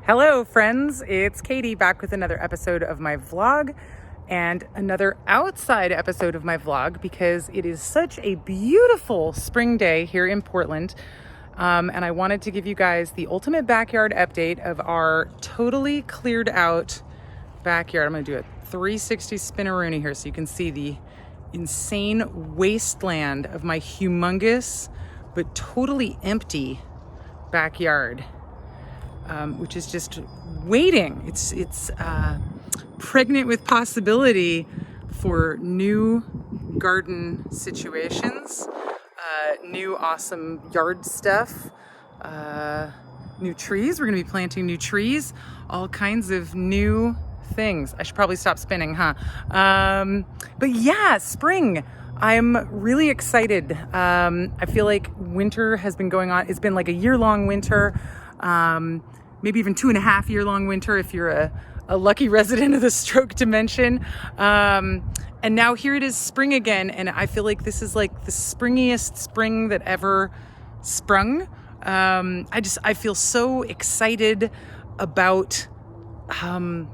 Hello friends, it's Katie back with another episode of my vlog and another outside episode of my vlog because it is such a beautiful spring day here in Portland. And I wanted to give you guys the ultimate backyard update of our totally cleared out backyard. I'm gonna do a 360 spin-a-rooney here so you can see the insane wasteland of my humongous but totally empty backyard. Which is just waiting. It's pregnant with possibility for new garden situations, new awesome yard stuff, new trees. We're gonna be planting new trees, all kinds of new things. I should probably stop spinning, huh? But yeah, spring. I'm really excited. I feel like winter has been going on. It's been like a year-long winter. Maybe even 2.5 year long winter if you're a lucky resident of the stroke dimension. And now here it is spring again. And I feel like this is like the springiest spring that ever sprung. I feel so excited about, I don't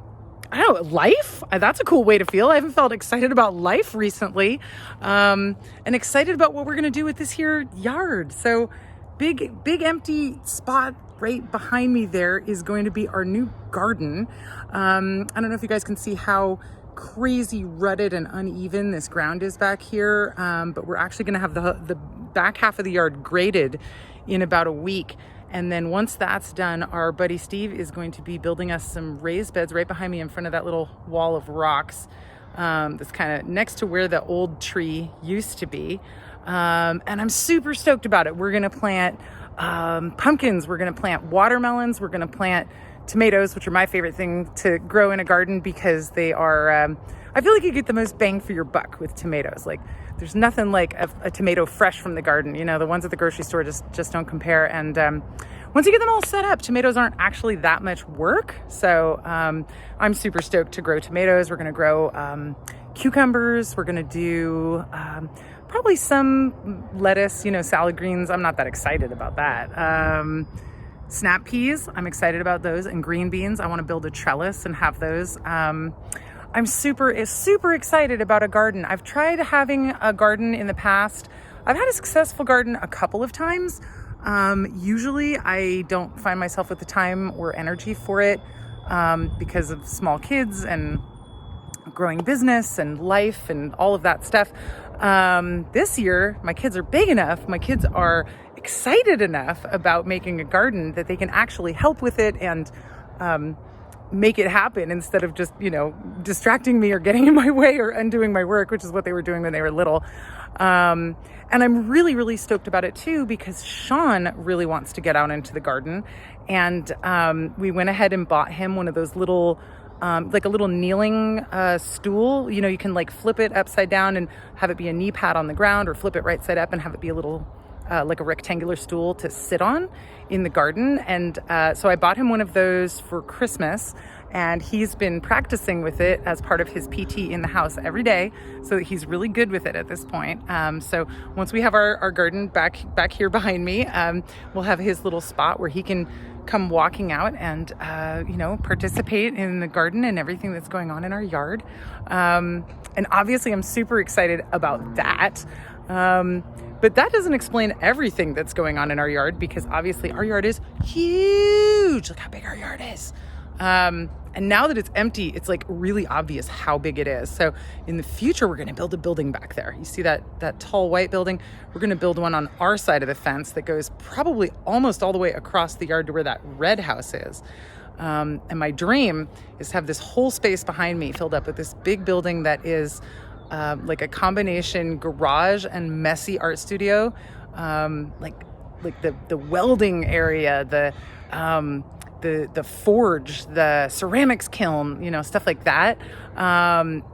know, life. That's a cool way to feel. I haven't felt excited about life recently. And excited about what we're going to do with this here yard. So big empty spot right behind me there is going to be our new garden. I don't know if you guys can see how crazy rutted and uneven this ground is back here, but we're actually going to have the back half of the yard graded in about a week. And then once that's done, our buddy Steve is going to be building us some raised beds right behind me in front of that little wall of rocks that's kind of next to where the old tree used to be. And I'm super stoked about it. We're going to plant pumpkins, we're going to plant watermelons, we're going to plant tomatoes, which are my favorite thing to grow in a garden because they are, I feel like you get the most bang for your buck with tomatoes. Like there's nothing like a tomato fresh from the garden. You know, the ones at the grocery store just don't compare. And once you get them all set up, tomatoes aren't actually that much work. So I'm super stoked to grow tomatoes. We're going to grow cucumbers. We're going to do probably some lettuce, salad greens. I'm not that excited about that. Snap peas, I'm excited about those. And green beans, I want to build a trellis and have those. I'm super excited about a garden. I've tried having a garden in the past. I've had a successful garden a couple of times. Usually I don't find myself with the time or energy for it because of small kids and growing business and life and all of that stuff. This year, my kids are big enough. My kids are excited enough about making a garden that they can actually help with it and make it happen instead of just, distracting me or getting in my way or undoing my work, which is what they were doing when they were little. And I'm really, really stoked about it too, because Sean really wants to get out into the garden. And we went ahead and bought him one of those little like a little kneeling stool. You can like flip it upside down and have it be a knee pad on the ground, or flip it right side up and have it be a little like a rectangular stool to sit on in the garden. And so I bought him one of those for Christmas, and he's been practicing with it as part of his PT in the house every day, so that he's really good with it at this point. So once we have our garden back here behind me, we'll have his little spot where he can come walking out and participate in the garden and everything that's going on in our yard. And obviously I'm super excited about that. But that doesn't explain everything that's going on in our yard, because obviously our yard is huge. Look how big our yard is. And now that it's empty, it's like really obvious how big it is. So in the future, we're going to build a building back there. You see that tall white building? We're going to build one on our side of the fence that goes probably almost all the way across the yard to where that red house is. And my dream is to have this whole space behind me filled up with this big building that is like a combination garage and messy art studio, like the welding area, the forge, the ceramics kiln, stuff like that,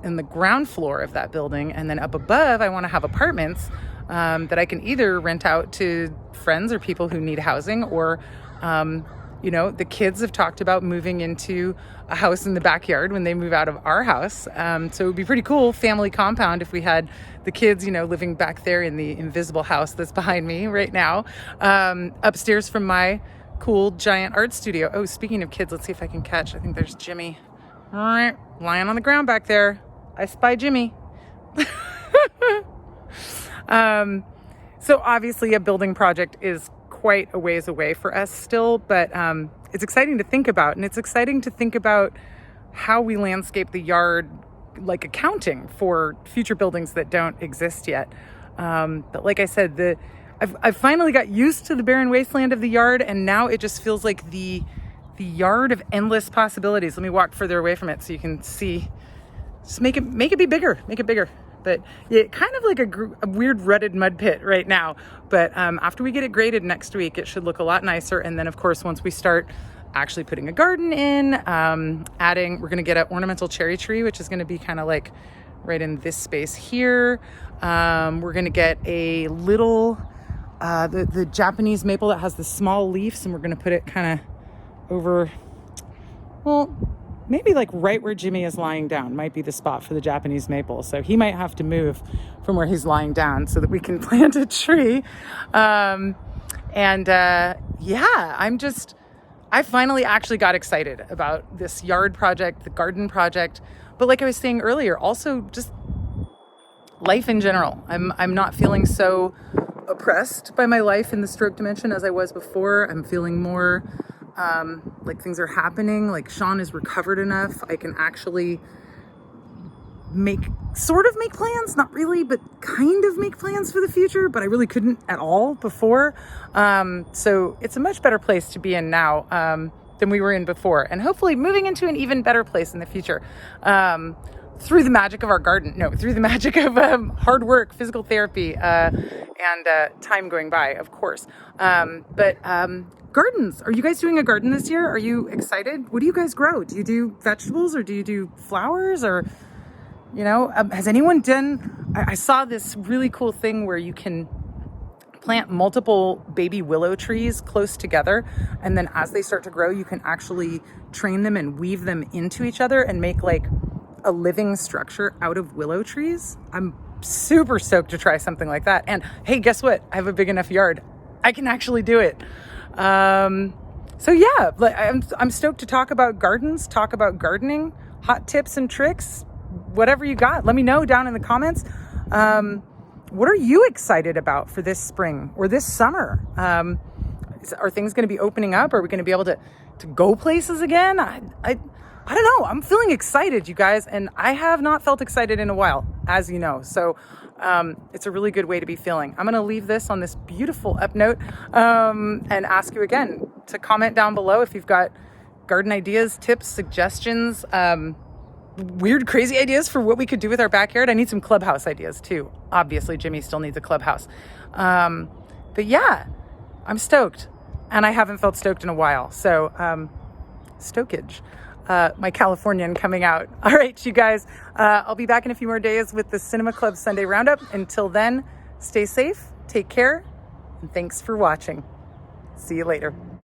in the ground floor of that building. And then up above, I want to have apartments that I can either rent out to friends or people who need housing, or the kids have talked about moving into a house in the backyard when they move out of our house. So it would be pretty cool family compound if we had the kids, living back there in the invisible house that's behind me right now, upstairs from my cool giant art studio. Oh, speaking of kids, let's see if I can catch. I think there's Jimmy. All right, lying on the ground back there. I spy Jimmy. So obviously a building project is quite a ways away for us still, but it's exciting to think about. And it's exciting to think about how we landscape the yard, like accounting for future buildings that don't exist yet. But like I said, I've finally got used to the barren wasteland of the yard, and now it just feels like the yard of endless possibilities. Let me walk further away from it so you can see. Just make it be bigger, make it bigger. But yeah, kind of like a weird rutted mud pit right now. But after we get it graded next week, it should look a lot nicer. And then of course, once we start actually putting a garden in, we're gonna get an ornamental cherry tree, which is gonna be kind of like right in this space here. We're gonna get a little, the Japanese maple that has the small leaves, and we're gonna put it kind of over, well, maybe like right where Jimmy is lying down might be the spot for the Japanese maple. So he might have to move from where he's lying down so that we can plant a tree. I finally actually got excited about this yard project, the garden project. But like I was saying earlier, also just life in general. I'm not feeling so oppressed by my life in the stroke dimension as I was before. I'm feeling more like things are happening, like Sean is recovered enough. I can actually make plans, not really, but kind of make plans for the future, but I really couldn't at all before. So it's a much better place to be in now than we were in before, and hopefully moving into an even better place in the future. Through the magic of our garden, through the magic of hard work, physical therapy, and time going by, of course. Gardens. Are you guys doing a garden this year? Are you excited? What do you guys grow? Do you do vegetables, or do you do flowers, or, has anyone done, I saw this really cool thing where you can plant multiple baby willow trees close together, and then as they start to grow, you can actually train them and weave them into each other and make like a living structure out of willow trees. I'm super stoked to try something like that. And hey, guess what? I have a big enough yard. I can actually do it. So yeah, I'm stoked to talk about gardens, talk about gardening, hot tips and tricks, whatever you got. Let me know down in the comments. What are you excited about for this spring or this summer? Are things going to be opening up? Are we going to be able to go places again? I don't know. I'm feeling excited, you guys, and I have not felt excited in a while, as you know. So it's a really good way to be feeling. I'm going to leave this on this beautiful up note and ask you again to comment down below if you've got garden ideas, tips, suggestions, weird, crazy ideas for what we could do with our backyard. I need some clubhouse ideas too. Obviously, Jimmy still needs a clubhouse. But yeah, I'm stoked, and I haven't felt stoked in a while. So stokage. My Californian coming out. All right, you guys, I'll be back in a few more days with the Cinema Club Sunday Roundup. Until then, stay safe, take care, and thanks for watching. See you later.